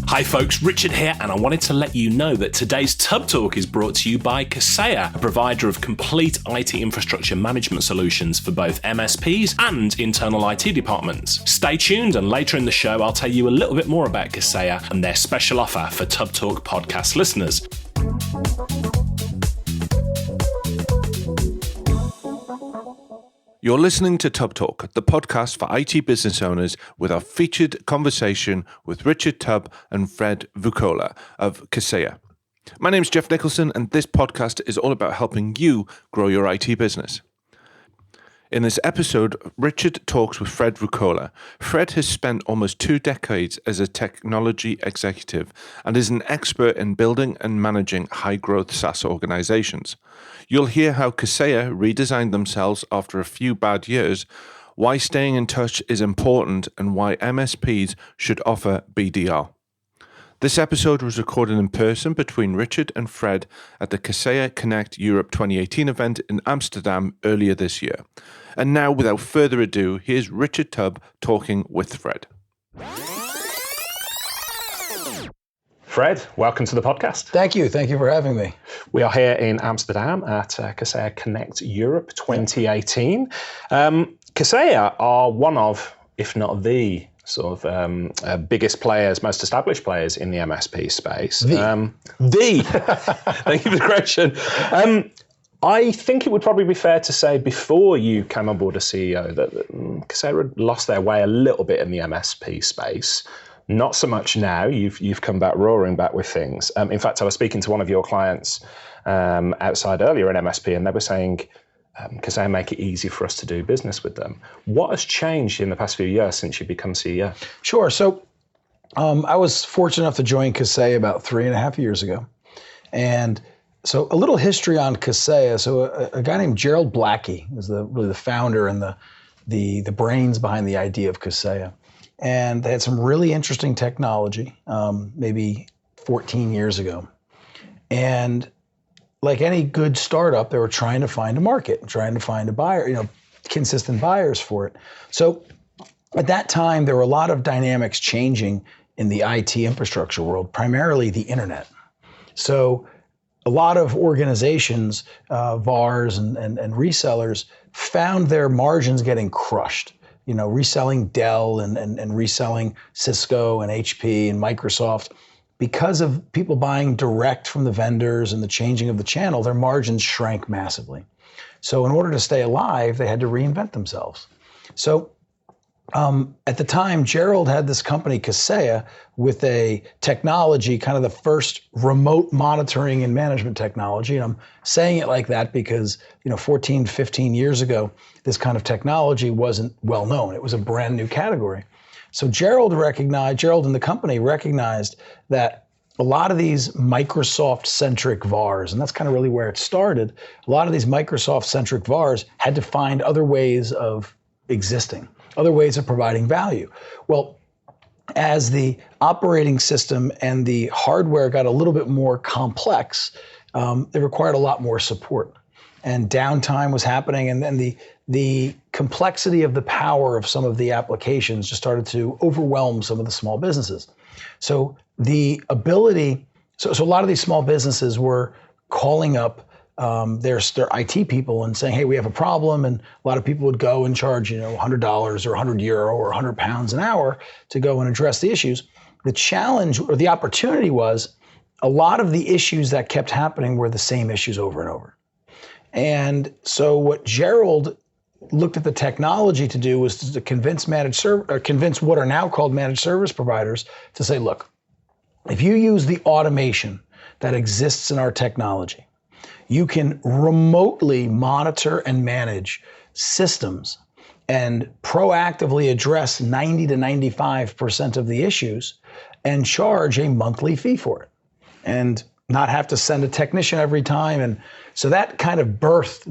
Hi folks, Richard here, and I wanted to let you know that today's Tub Talk is brought to you by Kaseya, a provider of complete IT infrastructure management solutions for both MSPs and internal IT departments. Stay tuned, and later in the show I'll tell you a little bit more about Kaseya and their special offer for Tub Talk podcast listeners. You're listening to Tub Talk, the podcast for IT business owners, with our featured conversation with Richard Tubb and Fred Vukola of Kaseya. My name's Jeff Nicholson, and this podcast is all about helping you grow your IT business. In this episode, Richard talks with Fred Vukola. Fred has spent almost 2 decades as a technology executive and is an expert in building and managing high-growth SaaS organizations. You'll hear how Kaseya redesigned themselves after a few bad years, why staying in touch is important, and why MSPs should offer BDR. This episode was recorded in person between Richard and Fred at the Kaseya Connect Europe 2018 event in Amsterdam earlier this year. And now, without further ado, here's Richard Tubb talking with Fred. Fred, welcome to the podcast. Thank you. Thank you for having me. We are here in Amsterdam at Kaseya Connect Europe 2018. Kaseya are one of, if not the, sort of biggest players, most established players in the MSP space. Thank you for the correction. I think it would probably be fair to say before you came on board as CEO that Kaseya had lost their way a little bit in the MSP space. Not so much now. You've come back roaring back with things. In fact, I was speaking to one of your clients outside earlier in MSP, and they were saying, Kaseya make it easy for us to do business with them. What has changed in the past few years since you've become CEO? Sure. So I was fortunate enough to join Kaseya about 3.5 years ago. And so a little history on Kaseya. So a guy named Gerald Blackie is really the founder and the brains behind the idea of Kaseya. And they had some really interesting technology, maybe 14 years ago. And like any good startup, they were trying to find a market, trying to find a buyer, consistent buyers for it. So at that time, there were a lot of dynamics changing in the IT infrastructure world, primarily the internet. So a lot of organizations, VARs and resellers, found their margins getting crushed. Reselling Dell and reselling Cisco and HP and Microsoft. Because of people buying direct from the vendors and the changing of the channel, their margins shrank massively. So in order to stay alive, they had to reinvent themselves. So at the time, Gerald had this company, Kaseya, with a technology, kind of the first remote monitoring and management technology. And I'm saying it like that because, 14, 15 years ago, this kind of technology wasn't well known. It was a brand new category. So Gerald and the company recognized that a lot of these Microsoft-centric VARs, and that's kind of really where it started, a lot of these Microsoft-centric VARs had to find other ways of existing, other ways of providing value. Well, as the operating system and the hardware got a little bit more complex, they required a lot more support. And downtime was happening, and then the complexity of the power of some of the applications just started to overwhelm some of the small businesses. So the ability, so a lot of these small businesses were calling up their IT people and saying, hey, we have a problem. And a lot of people would go and charge, $100 or €100 or £100 an hour to go and address the issues. The challenge or the opportunity was a lot of the issues that kept happening were the same issues over and over. And so what Gerald looked at the technology to do was to convince convince what are now called managed service providers to say, look, if you use the automation that exists in our technology, you can remotely monitor and manage systems and proactively address 90 to 95% of the issues and charge a monthly fee for it and not have to send a technician every time. And so that kind of birthed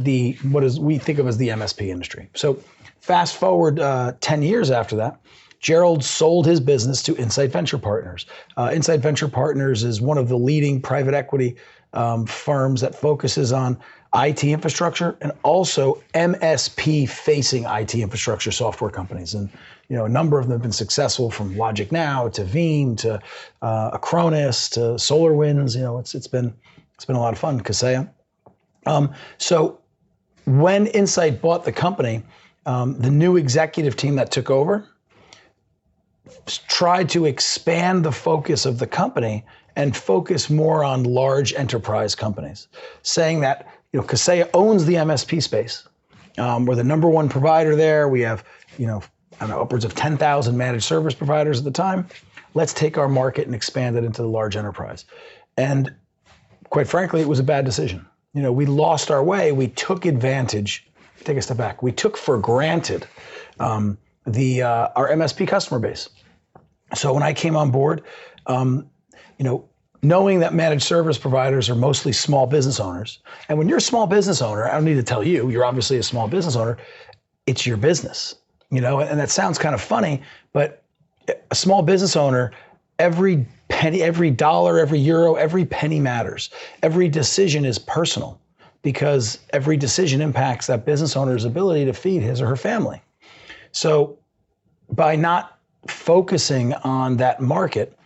we think of as the MSP industry. So fast forward 10 years after that, Gerald sold his business to Insight Venture Partners. Insight Venture Partners is one of the leading private equity firms that focuses on IT infrastructure and also MSP-facing IT infrastructure software companies. And a number of them have been successful, from LogicNow to Veeam to Acronis to SolarWinds. It's been a lot of fun. Kaseya. So when Insight bought the company, the new executive team that took over tried to expand the focus of the company and focus more on large enterprise companies, saying that Kaseya owns the MSP space. We're the number one provider there. We have upwards of 10,000 managed service providers at the time. Let's take our market and expand it into the large enterprise. And quite frankly, it was a bad decision. We lost our way. We took advantage. Take a step back. We took for granted our MSP customer base. So when I came on board, knowing that managed service providers are mostly small business owners, and when you're a small business owner, I don't need to tell you, you're obviously a small business owner. It's your business, and that sounds kind of funny, but a small business owner, every penny, every dollar, every euro, every penny matters. Every decision is personal because every decision impacts that business owner's ability to feed his or her family. So by not focusing on that market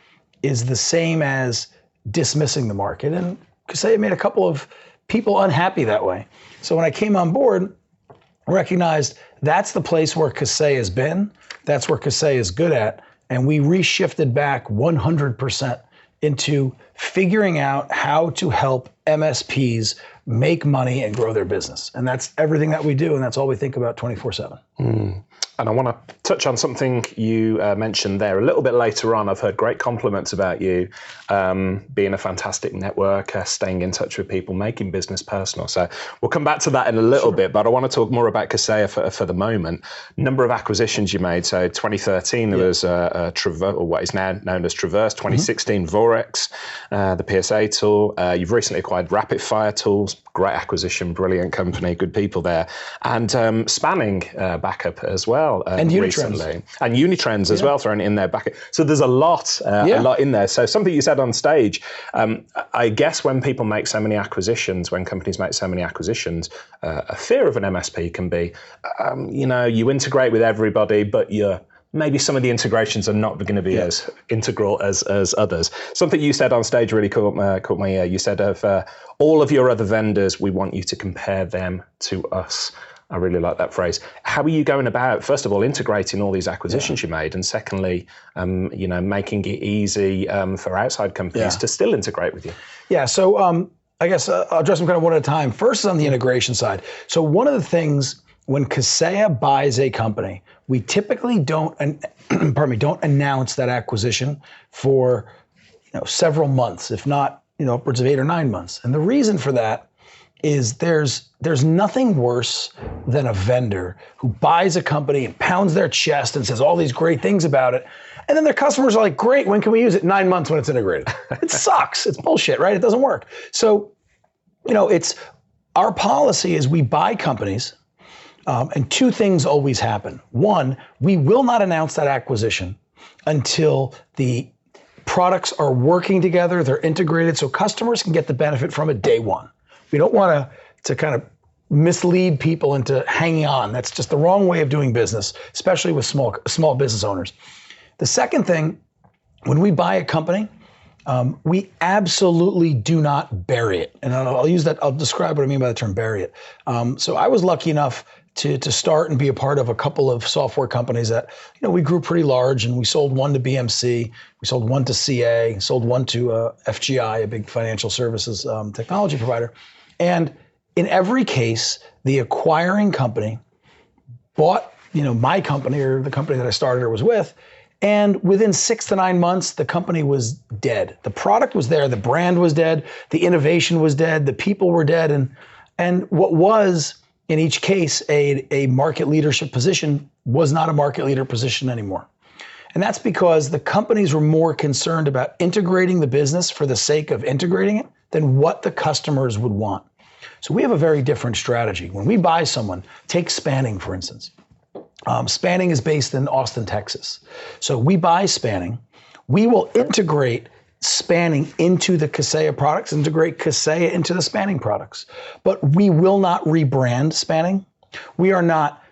is the same as dismissing the market. And Kaseya made a couple of people unhappy that way. So when I came on board, I recognized that's the place where Kaseya has been. That's where Kaseya is good at. And we reshifted back 100% into figuring out how to help MSPs make money and grow their business. And that's everything that we do. And that's all we think about 24/7. And I want to touch on something you mentioned there a little bit later on. I've heard great compliments about you being a fantastic networker, staying in touch with people, making business personal. So we'll come back to that in a little bit, but I want to talk more about Kaseya for the moment. Number of acquisitions you made. So 2013, there was what is now known as Traverse. 2016, Vorex, the PSA tool. You've recently acquired RapidFire Tools. Great acquisition, brilliant company, good people there. And Spanning backup as well. And Unitrends. Recently. And Unitrends as well, thrown in there back. So there's a lot in there. So something you said on stage, I guess when people make so many acquisitions, when companies make so many acquisitions, a fear of an MSP can be, you integrate with everybody, but maybe some of the integrations are not going to be as integral as others. Something you said on stage really caught my ear. You said of all of your other vendors, we want you to compare them to us. I really like that phrase. How are you going about, first of all, integrating all these acquisitions you made, and secondly, making it easy for outside companies to still integrate with you? Yeah, so I guess I'll address them kind of one at a time. First is on the integration side. So one of the things when Kaseya buys a company, we typically don't announce that acquisition for several months, if not upwards of 8 or 9 months. And the reason for that is there's nothing worse than a vendor who buys a company and pounds their chest and says all these great things about it. And then their customers are like, great, when can we use it? 9 months when it's integrated. It sucks. It's bullshit, right? It doesn't work. So, it's our policy is we buy companies and two things always happen. One, we will not announce that acquisition until the products are working together, they're integrated, so customers can get the benefit from it day one. We don't want to kind of mislead people into hanging on. That's just the wrong way of doing business, especially with small business owners. The second thing, when we buy a company, we absolutely do not bury it. And I'll describe what I mean by the term bury it. So I was lucky enough to start and be a part of a couple of software companies that, we grew pretty large, and we sold one to BMC, we sold one to CA, sold one to FGI, a big financial services technology provider. And in every case, the acquiring company bought, my company or the company that I started or was with, and within 6 to 9 months, the company was dead. The product was there, the brand was dead, the innovation was dead, the people were dead, and what was in each case a market leadership position was not a market leader position anymore. And that's because the companies were more concerned about integrating the business for the sake of integrating it than what the customers would want. So we have a very different strategy. When we buy someone, take Spanning, for instance. Spanning is based in Austin, Texas. So we buy Spanning. We will integrate spanning into the Kaseya products, integrate Kaseya into the spanning products. But we will not rebrand spanning. We are not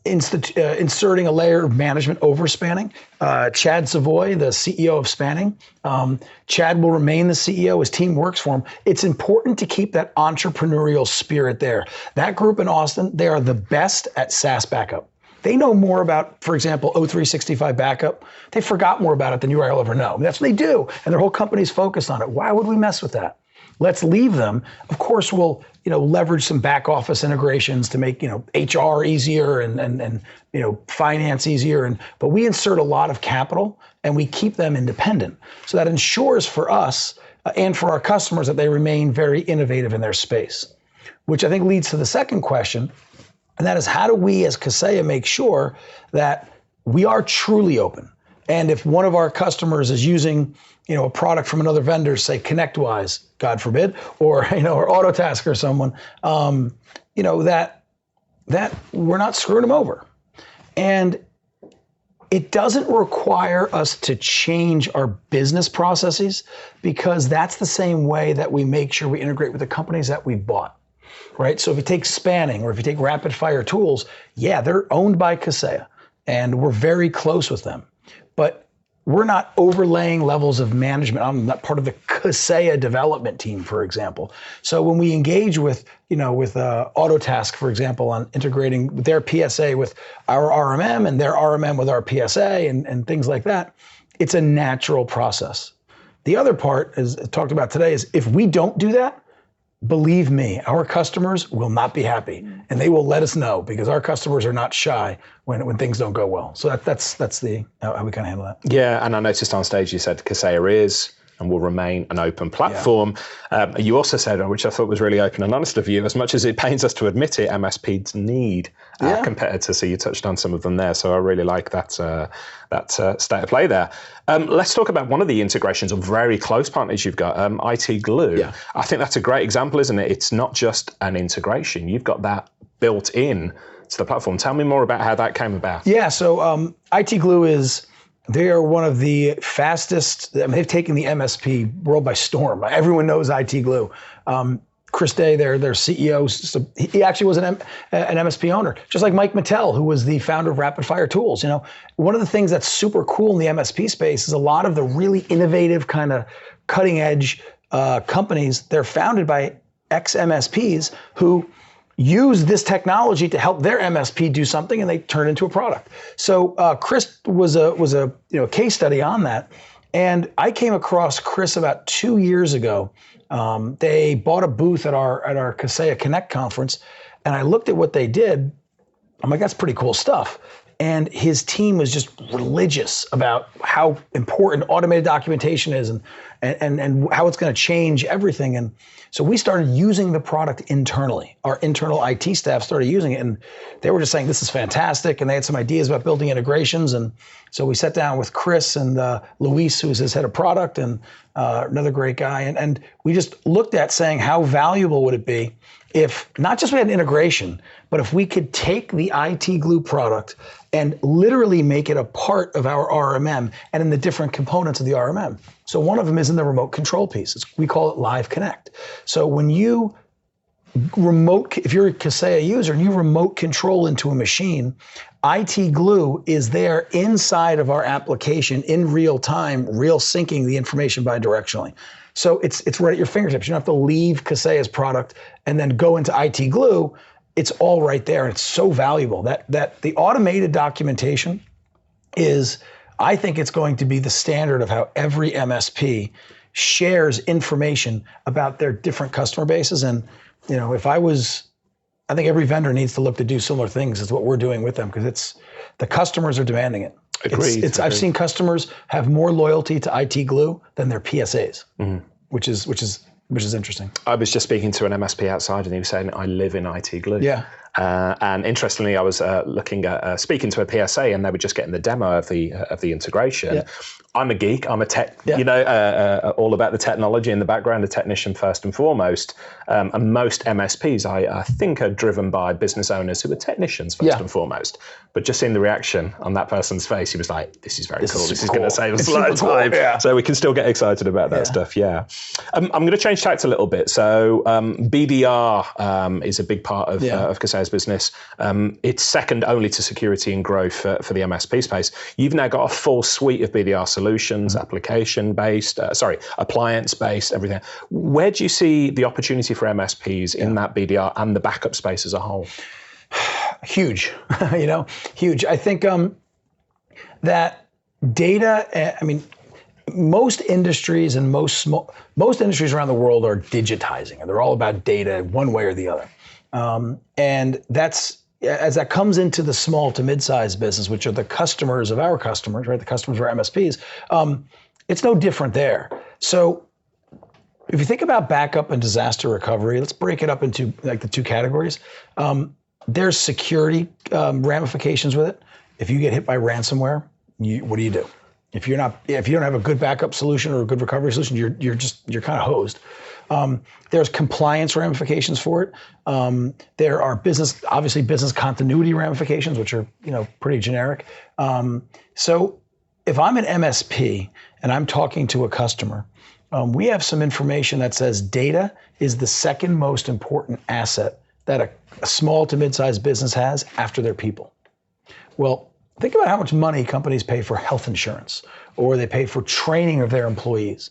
inserting a layer of management over spanning. Chad Savoy, the CEO of spanning, Chad will remain the CEO. His team works for him. It's important to keep that entrepreneurial spirit there. That group in Austin, they are the best at SaaS backup. They know more about, for example, O365 backup. They forgot more about it than you or I'll ever know. That's what they do, and their whole company's focused on it. Why would we mess with that? Let's leave them. Of course, we'll leverage some back office integrations to make HR easier and finance easier. But we insert a lot of capital and we keep them independent. So that ensures for us and for our customers that they remain very innovative in their space, which I think leads to the second question. And that is, how do we as Kaseya make sure that we are truly open? And if one of our customers is using, a product from another vendor, say ConnectWise, God forbid, or or Autotask or someone, that we're not screwing them over. And it doesn't require us to change our business processes, because that's the same way that we make sure we integrate with the companies that we've bought. Right? So if you take Spanning or if you take Rapid Fire Tools, yeah, they're owned by Kaseya and we're very close with them. But we're not overlaying levels of management. I'm not part of the Kaseya development team, for example. So when we engage with Autotask, for example, on integrating their PSA with our RMM and their RMM with our PSA and things like that, it's a natural process. The other part, as talked about today, is if we don't do that, believe me, our customers will not be happy, and they will let us know, because our customers are not shy when things don't go well. So that's the how we kind of handle that. Yeah, and I noticed on stage you said Kaseya is and will remain an open platform. Yeah. You also said, which I thought was really open and honest of you, as much as it pains us to admit it, MSPs need competitors. So you touched on some of them there. So I really like that state of play there. Let's talk about one of the integrations of very close partners you've got, IT Glue. Yeah. I think that's a great example, isn't it? It's not just an integration. You've got that built in to the platform. Tell me more about how that came about. Yeah, so IT Glue they are one of the fastest. They've taken the MSP world by storm. Everyone knows IT Glue. Chris Day, their CEO, so he actually was an MSP owner, just like Mike Mattel, who was the founder of Rapid Fire Tools. One of the things that's super cool in the MSP space is a lot of the really innovative, kind of cutting edge companies. They're founded by ex-MSPs who use this technology to help their MSP do something, and they turn it into a product. So Chris was a case study on that, and I came across Chris about 2 years ago. They bought a booth at our Kaseya Connect conference, and I looked at what they did. I'm like, that's pretty cool stuff. And his team was just religious about how important automated documentation is and how it's going to change everything. And so we started using the product internally. Our internal IT staff started using it, and they were just saying, this is fantastic. And they had some ideas about building integrations. And so we sat down with Chris and Luis, who's his head of product, and another great guy. And we just looked at saying, how valuable would it be if not just we had an integration, but if we could take the IT Glue product and literally make it a part of our RMM and in the different components of the RMM. So one of them is in the remote control piece. We call it Live Connect. So when you if you're a Kaseya user and you remote control into a machine, IT Glue is there inside of our application in real time, real syncing the information bidirectionally. So it's right at your fingertips. You don't have to leave Kaseya's product and then go into IT Glue. It's all right there, and it's so valuable that the automated documentation is, I think it's going to be the standard of how every MSP shares information about their different customer bases. And I think every vendor needs to look to do similar things as what we're doing with them, because the customers are demanding it. Agreed. I've seen customers have more loyalty to IT Glue than their PSAs, which is interesting. I was just speaking to an MSP outside, and he was saying, I live in IT Glue. Yeah. And interestingly, I was looking at speaking to a PSA, and they were just getting the demo of the integration. Yeah. I'm a geek. I'm a tech, all about the technology in the background, a technician first and foremost. And most MSPs, I think, are driven by business owners who are technicians first and foremost. But just seeing the reaction on that person's face, he was like, "This is very cool. This is going to save us a lot of time." Yeah. So we can still get excited about that stuff. Yeah. I'm going to change tact a little bit. So BDR is a big part of Kaseya's business. It's second only to security and growth for the MSP space. You've now got a full suite of BDR solutions, application-based, appliance-based, everything. Where do you see the opportunity for MSPs in that BDR and the backup space as a whole? Huge, huge. I think that data, most industries and most industries around the world are digitizing, and they're all about data one way or the other. And that's, as that comes into the small to mid-sized business, which are the customers of our customers, right? The customers of our MSPs, it's no different there. So if you think about backup and disaster recovery, let's break it up into like the two categories. There's security ramifications with it. If you get hit by ransomware, what do you do? If you don't have a good backup solution or a good recovery solution, you're kind of hosed. There's compliance ramifications for it. There are business continuity ramifications, which are pretty generic. So if I'm an MSP and I'm talking to a customer, we have some information that says data is the second most important asset that a small to mid-sized business has after their people. Well, think about how much money companies pay for health insurance, or they pay for training of their employees.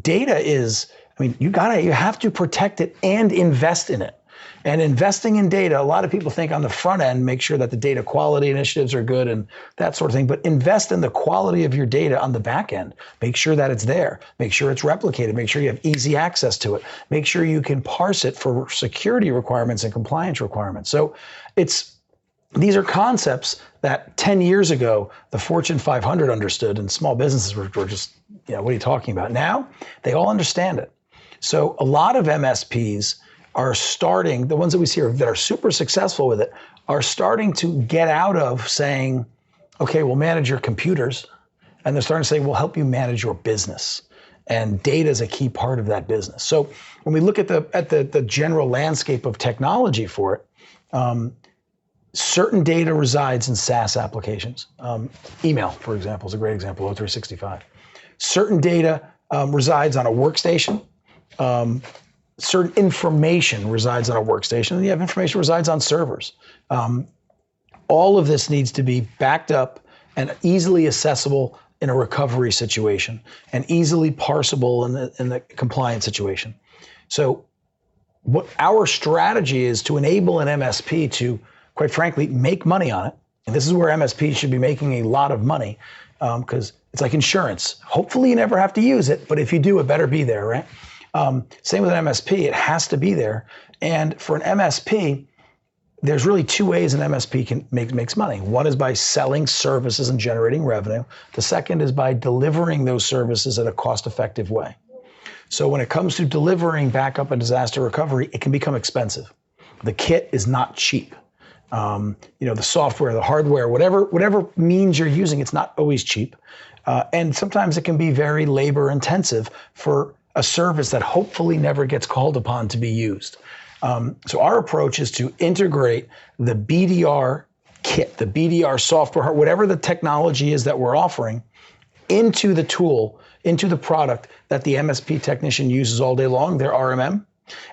Data is, you have to protect it and invest in it. And investing in data, a lot of people think on the front end, make sure that the data quality initiatives are good and that sort of thing, but invest in the quality of your data on the back end. Make sure that it's there. Make sure it's replicated. Make sure you have easy access to it. Make sure you can parse it for security requirements and compliance requirements. So these are concepts that 10 years ago, the Fortune 500 understood, and small businesses were just, what are you talking about? Now, they all understand it. So a lot of MSPs are starting, the ones that we see that are super successful with it, are starting to get out of saying, okay, we'll manage your computers. And they're starting to say, we'll help you manage your business. And data is a key part of that business. So when we look at the general landscape of technology for it, certain data resides in SaaS applications. Email, for example, is a great example, O365. Certain data resides on a workstation. Certain information resides on a workstation, and you have information resides on servers. All of this needs to be backed up and easily accessible in a recovery situation, and easily parsable in the compliance situation. So what our strategy is to enable an MSP to, quite frankly, make money on it. And this is where MSPs should be making a lot of money, because it's like insurance. Hopefully you never have to use it, but if you do, it better be there, right? Same with an MSP, it has to be there. And for an MSP, there's really two ways an MSP makes money. One is by selling services and generating revenue. The second is by delivering those services in a cost-effective way. So when it comes to delivering backup and disaster recovery, it can become expensive. The kit is not cheap. The software, the hardware, whatever means you're using, it's not always cheap. And sometimes it can be very labor intensive for a service that hopefully never gets called upon to be used. So our approach is to integrate the BDR kit, the BDR software, whatever the technology is that we're offering, into the tool, into the product that the MSP technician uses all day long, their RMM,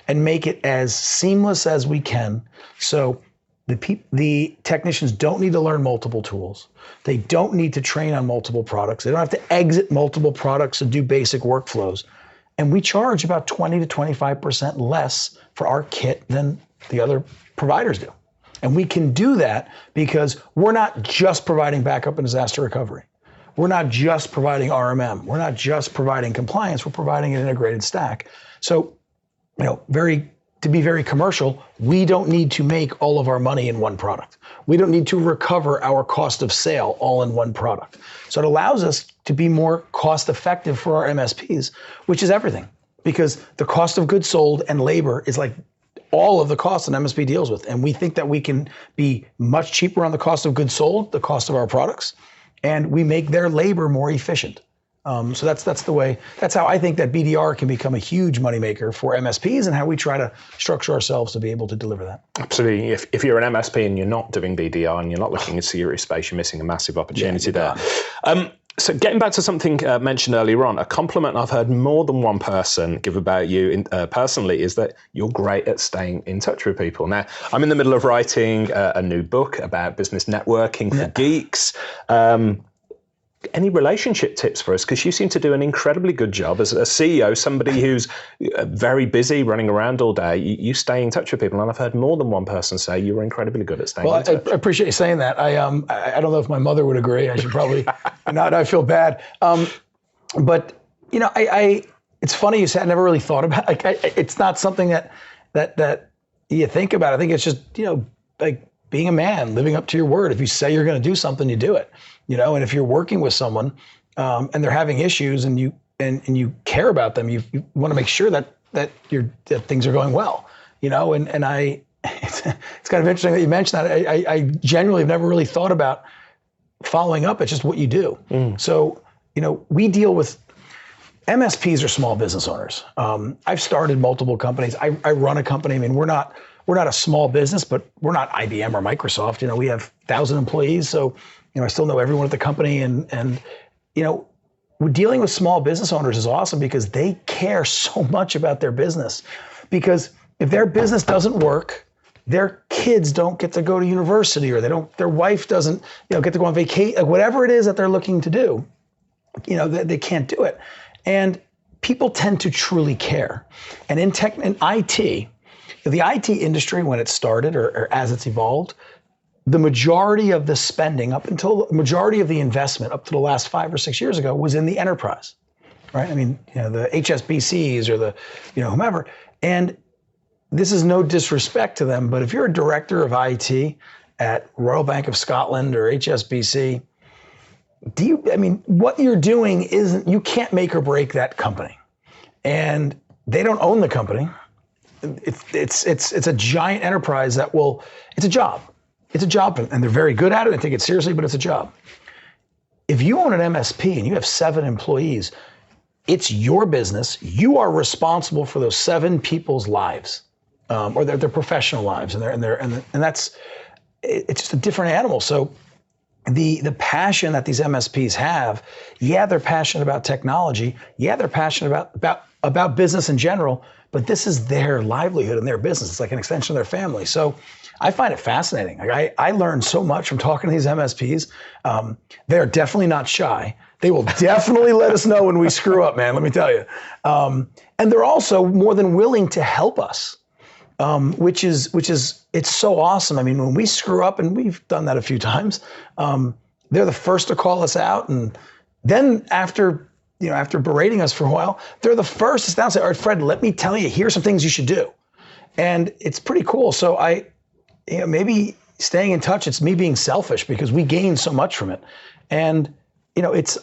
and make it as seamless as we can. So the technicians don't need to learn multiple tools. They don't need to train on multiple products. They don't have to exit multiple products and do basic workflows. And we charge about 20 to 25% less for our kit than the other providers do. And we can do that because we're not just providing backup and disaster recovery. We're not just providing RMM. We're not just providing compliance. We're providing an integrated stack. So, to be very commercial, we don't need to make all of our money in one product. We don't need to recover our cost of sale all in one product. So it allows us to be more cost effective for our MSPs, which is everything, because the cost of goods sold and labor is like all of the costs an MSP deals with. And we think that we can be much cheaper on the cost of goods sold, the cost of our products, and we make their labor more efficient. So that's how I think that BDR can become a huge moneymaker for MSPs, and how we try to structure ourselves to be able to deliver that. Absolutely. If you're an MSP and you're not doing BDR and you're not looking at serious space, you're missing a massive opportunity there. So getting back to something mentioned earlier on, a compliment I've heard more than one person give about you personally is that you're great at staying in touch with people. Now, I'm in the middle of writing a new book about business networking for geeks. Any relationship tips for us? Because you seem to do an incredibly good job as a CEO, somebody who's very busy running around all day. You stay in touch with people, and I've heard more than one person say you were incredibly good at staying in touch. I appreciate you saying that. I don't know if my mother would agree. I should probably not. I feel bad. But it's funny you said. I never really thought about it. It's not something that you think about. I think it's just like being a man, living up to your word. If you say you're going to do something, you do it. And if you're working with someone and they're having issues and you care about them, you want to make sure that things are going well. It's kind of interesting that you mentioned that. I genuinely have never really thought about following up. It's just what you do. So we deal with MSPs are small business owners. I've started multiple companies. I run a company. I mean, we're not a small business, but we're not IBM or Microsoft. We have 1,000 employees, so I still know everyone at the company, and dealing with small business owners is awesome because they care so much about their business. Because if their business doesn't work, their kids don't get to go to university, or their wife doesn't get to go on vacation, whatever it is that they're looking to do, they can't do it. And people tend to truly care. And in IT, the IT industry, when it started or as it's evolved, the majority of the spending majority of the investment up to the last 5 or 6 years ago was in the enterprise, right? I mean, the HSBCs or the, whomever. And this is no disrespect to them, but if you're a director of IT at Royal Bank of Scotland or HSBC, what you're doing you can't make or break that company. And they don't own the company. It's a giant enterprise it's a job. It's a job, and they're very good at it and take it seriously, but it's a job. If you own an MSP and you have 7 employees, it's your business. You are responsible for those 7 people's lives, or their professional lives, and that's it's just a different animal. So the passion that these MSPs have, they're passionate about technology. They're passionate about business in general, but this is their livelihood and their business. It's like an extension of their family. So I find it fascinating. I learned so much from talking to these MSPs. They're definitely not shy. They will definitely let us know when we screw up, man, let me tell you. And they're also more than willing to help us, which is it's so awesome. I mean, when we screw up, and we've done that a few times, they're the first to call us out. And then after berating us for a while, they're the first to stand and say, all right, Fred, let me tell you, here's some things you should do. And it's pretty cool. So maybe staying in touch, it's me being selfish because we gain so much from it. And,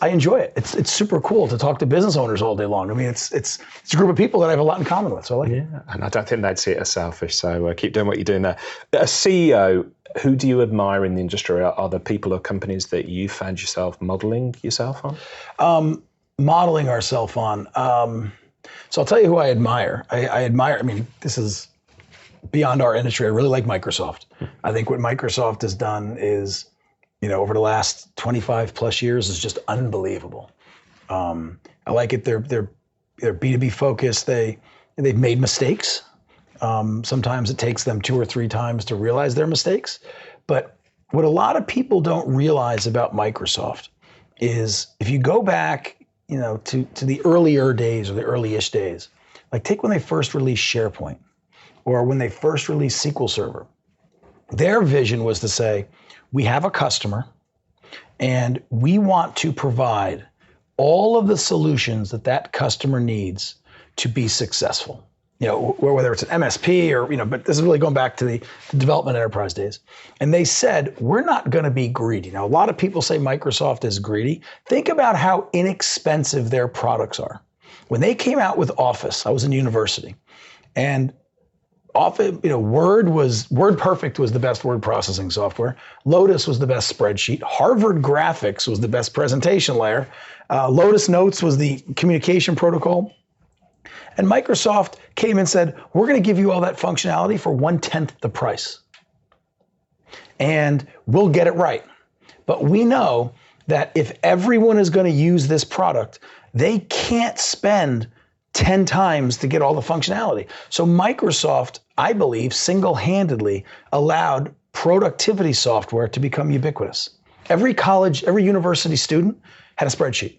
I enjoy it. It's super cool to talk to business owners all day long. I mean, it's a group of people that I have a lot in common with. So I like it. And I don't think they'd see it as selfish. So keep doing what you're doing there. A CEO, who do you admire in the industry? Are there people or companies that you found yourself modeling yourself on? Modeling ourselves on. So I'll tell you who I admire. I admire, this is beyond our industry. I really like Microsoft. I think what Microsoft has done is, over the last 25 plus years is just unbelievable. I like it. They're B2B focused. They've made mistakes. Sometimes it takes them 2 or 3 times to realize their mistakes. But what a lot of people don't realize about Microsoft is if you go back, to the earlier days or the early-ish days, like take when they first released SharePoint, or when they first released SQL Server, their vision was to say, we have a customer and we want to provide all of the solutions that customer needs to be successful. Whether it's an MSP or, but this is really going back to the development enterprise days. And they said, we're not going to be greedy. Now, a lot of people say Microsoft is greedy. Think about how inexpensive their products are. When they came out with Office, I was in university, and Often, WordPerfect was the best word processing software. Lotus was the best spreadsheet. Harvard Graphics was the best presentation layer. Lotus Notes was the communication protocol. And Microsoft came and said, we're going to give you all that functionality for 1/10 the price. And we'll get it right. But we know that if everyone is going to use this product, they can't spend 10 times to get all the functionality. So Microsoft, I believe, single-handedly allowed productivity software to become ubiquitous. Every college, every university student had a spreadsheet.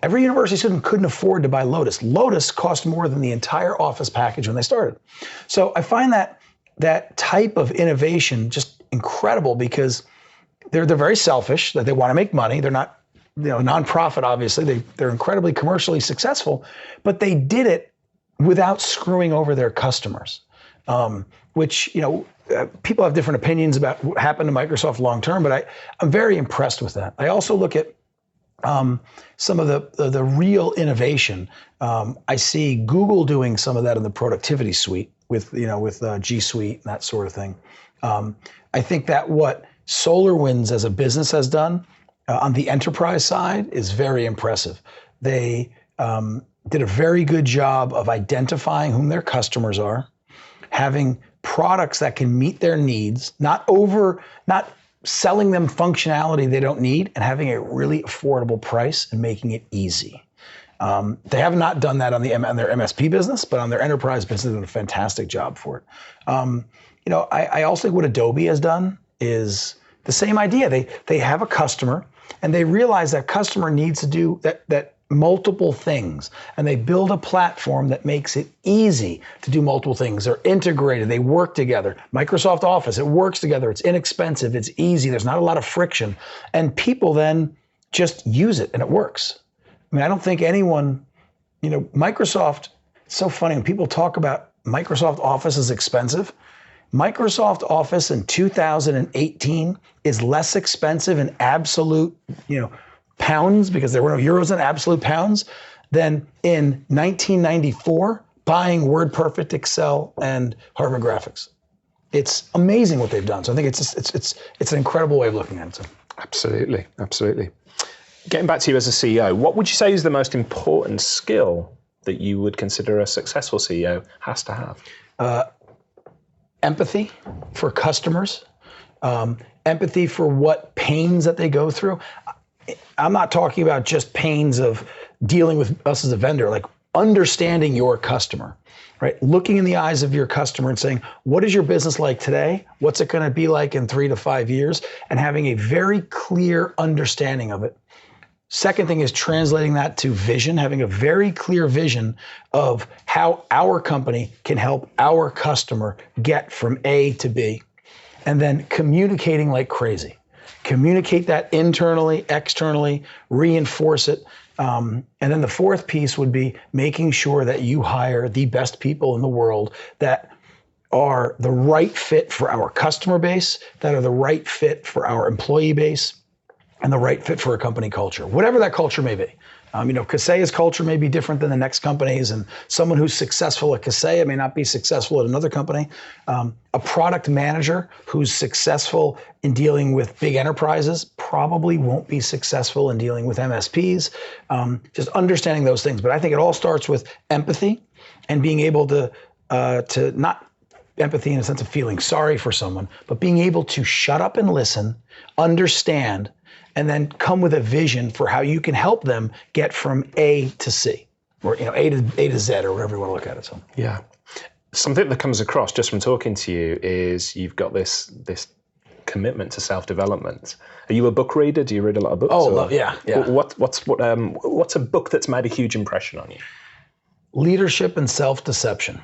Every university student couldn't afford to buy Lotus. Lotus cost more than the entire Office package when they started. So I find that type of innovation just incredible because they're very selfish, that they want to make money. They're not, nonprofit, obviously. They're incredibly commercially successful, but they did it without screwing over their customers, which, people have different opinions about what happened to Microsoft long term, but I'm very impressed with that. I also look at some of the real innovation. I see Google doing some of that in the productivity suite with G Suite and that sort of thing. I think that what SolarWinds as a business has done on the enterprise side is very impressive. They did a very good job of identifying whom their customers are, having products that can meet their needs, not selling them functionality they don't need, and having a really affordable price and making it easy. They have not done that on their MSP business, but on their enterprise business, they've done a fantastic job for it. I also think what Adobe has done is the same idea. They have a customer, and they realize that customer needs to do that multiple things, and they build a platform that makes it easy to do multiple things. They're integrated, they work together. Microsoft Office, it works together, it's inexpensive, it's easy, there's not a lot of friction, and people then just use it and it works. I mean, I don't think anyone, Microsoft, it's so funny when people talk about Microsoft Office is expensive. Microsoft Office in 2018 is less expensive in absolute, pounds, because there were no euros in absolute pounds, than in 1994 buying WordPerfect, Excel, and Harvard Graphics. It's amazing what they've done. So I think it's an incredible way of looking at it. So. Absolutely. Getting back to you as a CEO, what would you say is the most important skill that you would consider a successful CEO has to have? Empathy for customers, empathy for what pains that they go through. I'm not talking about just pains of dealing with us as a vendor, like understanding your customer, right? Looking in the eyes of your customer and saying, what is your business like today? What's it going to be like in 3 to 5 years? And having a very clear understanding of it. Second thing is translating that to vision, having a very clear vision of how our company can help our customer get from A to B. And then communicating like crazy. Communicate that internally, externally, reinforce it. And then the fourth piece would be making sure that you hire the best people in the world that are the right fit for our customer base, that are the right fit for our employee base, and the right fit for a company culture, whatever that culture may be. Kaseya's culture may be different than the next company's, and someone who's successful at Kaseya may not be successful at another company. A product manager who's successful in dealing with big enterprises probably won't be successful in dealing with MSPs. Just understanding those things. But I think it all starts with empathy and being able to not empathy in a sense of feeling sorry for someone, but being able to shut up and listen, understand, and then come with a vision for how you can help them get from A to C, or A to Z, or whatever you want to look at it. So yeah, something that comes across just from talking to you is you've got this commitment to self-development. Are you a book reader? Do you read a lot of books? Oh, yeah. What's a book that's made a huge impression on you? Leadership and Self-Deception.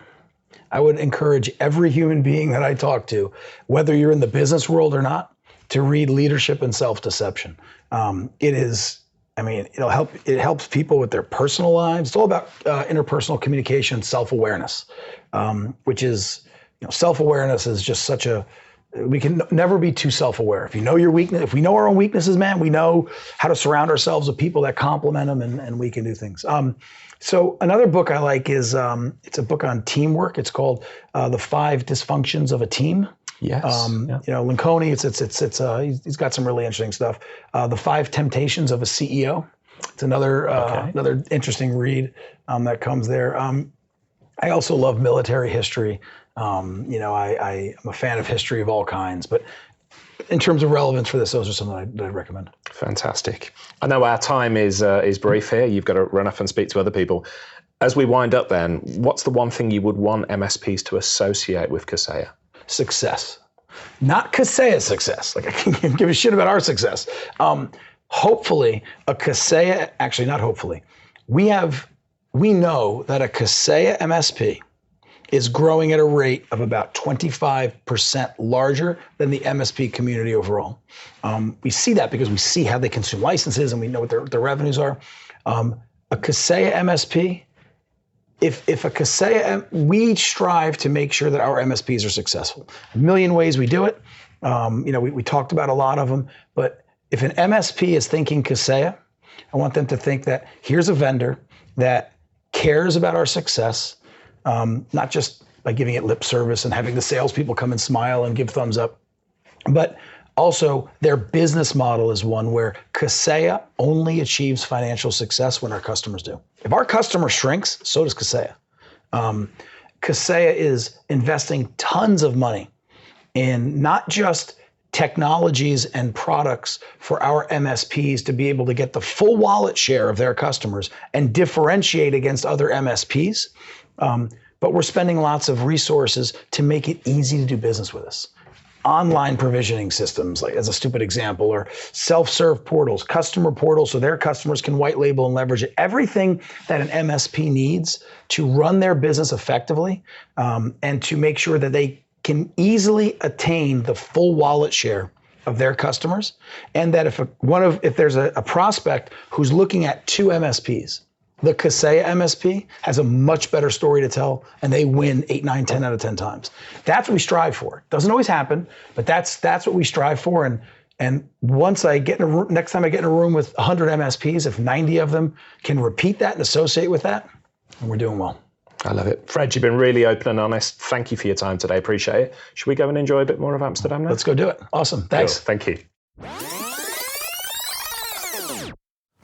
I would encourage every human being that I talk to, whether you're in the business world or not, to read Leadership and Self-Deception. It helps people with their personal lives. It's all about interpersonal communication, self-awareness, which is, self-awareness is just such a we can never be too self-aware. If you know your weakness, if we know our own weaknesses, man, we know how to surround ourselves with people that complement them, and we can do things. So another book I like is, it's a book on teamwork. It's called The 5 Dysfunctions of a Team. Yes. Lencioni, he's got some really interesting stuff. The 5 Temptations of a CEO. It's another interesting read that comes there. I also love military history. I'm a fan of history of all kinds, but in terms of relevance for this, those are some that I'd recommend. Fantastic. I know our time is brief here. You've got to run off and speak to other people. As we wind up then, what's the one thing you would want MSPs to associate with Kaseya? Success. Not Kaseya success. Like, I can give a shit about our success. Hopefully, a Kaseya, actually not hopefully, we know that a Kaseya MSP is growing at a rate of about 25% larger than the MSP community overall. We see that because we see how they consume licenses and we know what their revenues are. A Kaseya MSP, if a Kaseya, we strive to make sure that our MSPs are successful. A million ways we do it. We talked about a lot of them, but if an MSP is thinking Kaseya, I want them to think that here's a vendor that cares about our success, not just by giving it lip service and having the salespeople come and smile and give thumbs up, but also their business model is one where Kaseya only achieves financial success when our customers do. If our customer shrinks, so does Kaseya. Kaseya is investing tons of money in not just technologies and products for our MSPs to be able to get the full wallet share of their customers and differentiate against other MSPs, but we're spending lots of resources to make it easy to do business with us. Online provisioning systems, like as a stupid example, or self-serve portals, customer portals so their customers can white label and leverage it. Everything that an MSP needs to run their business effectively, and to make sure that they can easily attain the full wallet share of their customers, and that if there's a prospect who's looking at 2 MSPs, the Kaseya MSP has a much better story to tell, and they win 8, 9, 10 out of 10 times. That's what we strive for. Doesn't always happen, but that's what we strive for. And once next time I get in a room with 100 MSPs, if 90 of them can repeat that and associate with that, then we're doing well. I love it. Fred, you've been really open and honest. Thank you for your time today. Appreciate it. Should we go and enjoy a bit more of Amsterdam now? Let's go do it. Awesome. Thanks. Cool. Thank you.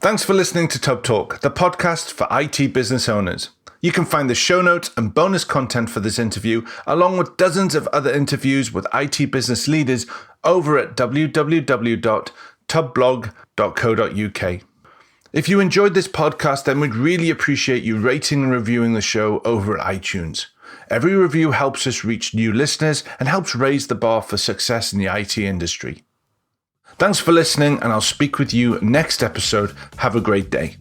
Thanks for listening to Tub Talk, the podcast for IT business owners. You can find the show notes and bonus content for this interview, along with dozens of other interviews with IT business leaders over at www.tubblog.co.uk. If you enjoyed this podcast, then we'd really appreciate you rating and reviewing the show over at iTunes. Every review helps us reach new listeners and helps raise the bar for success in the IT industry. Thanks for listening, and I'll speak with you next episode. Have a great day.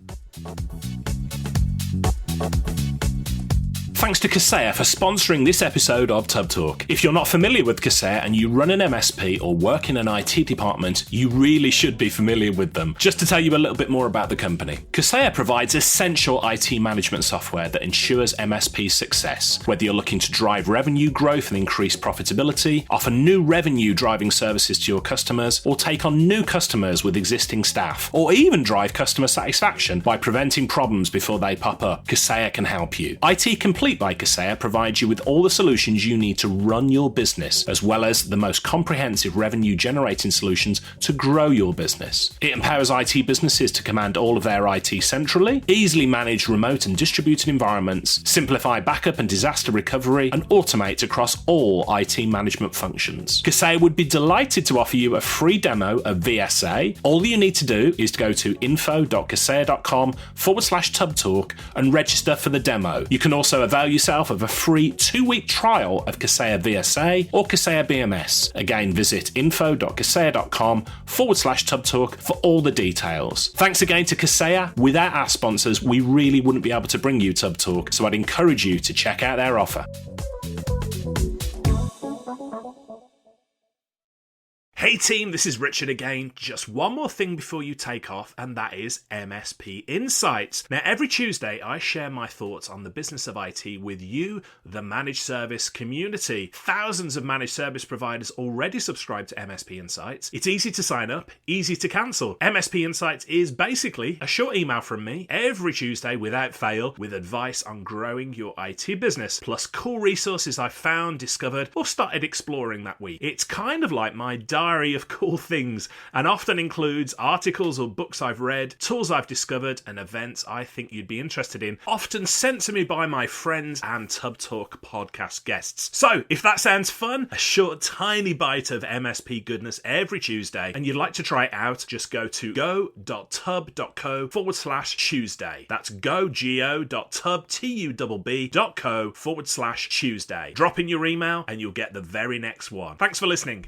Thanks to Kaseya for sponsoring this episode of Tub Talk. If you're not familiar with Kaseya and you run an MSP or work in an IT department, you really should be familiar with them. Just to tell you a little bit more about the company, Kaseya provides essential IT management software that ensures MSP success. Whether you're looking to drive revenue growth and increase profitability, offer new revenue driving services to your customers, or take on new customers with existing staff, or even drive customer satisfaction by preventing problems before they pop up, Kaseya can help you. IT Complete by Kaseya provides you with all the solutions you need to run your business, as well as the most comprehensive revenue generating solutions to grow your business. It empowers IT businesses to command all of their IT centrally, easily manage remote and distributed environments, simplify backup and disaster recovery, and automate across all IT management functions. Kaseya would be delighted to offer you a free demo of VSA. All you need to do is to go to info.kaseya.com/tubtalk and register for the demo. You can also avail yourself of a free 2-week trial of Kaseya VSA or Kaseya BMS. Again, visit info.kaseya.com/tubtalk for all the details. Thanks again to Kaseya. Without our sponsors, we really wouldn't be able to bring you Tub Talk, so I'd encourage you to check out their offer. Hey team, this is Richard again. Just one more thing before you take off, and that is MSP Insights. Now, every Tuesday, I share my thoughts on the business of IT with you, the managed service community. Thousands of managed service providers already subscribe to MSP Insights. It's easy to sign up, easy to cancel. MSP Insights is basically a short email from me every Tuesday without fail with advice on growing your IT business, plus cool resources I've found, discovered, or started exploring that week. It's kind of like my diary of cool things and often includes articles or books I've read, tools I've discovered, and events I think you'd be interested in, often sent to me by my friends and Tub Talk podcast guests. So, if that sounds fun, a short tiny bite of MSP goodness every Tuesday, and you'd like to try it out, just go to go.tub.co/Tuesday. That's go.tub.co/Tuesday. Drop in your email and you'll get the very next one. Thanks for listening.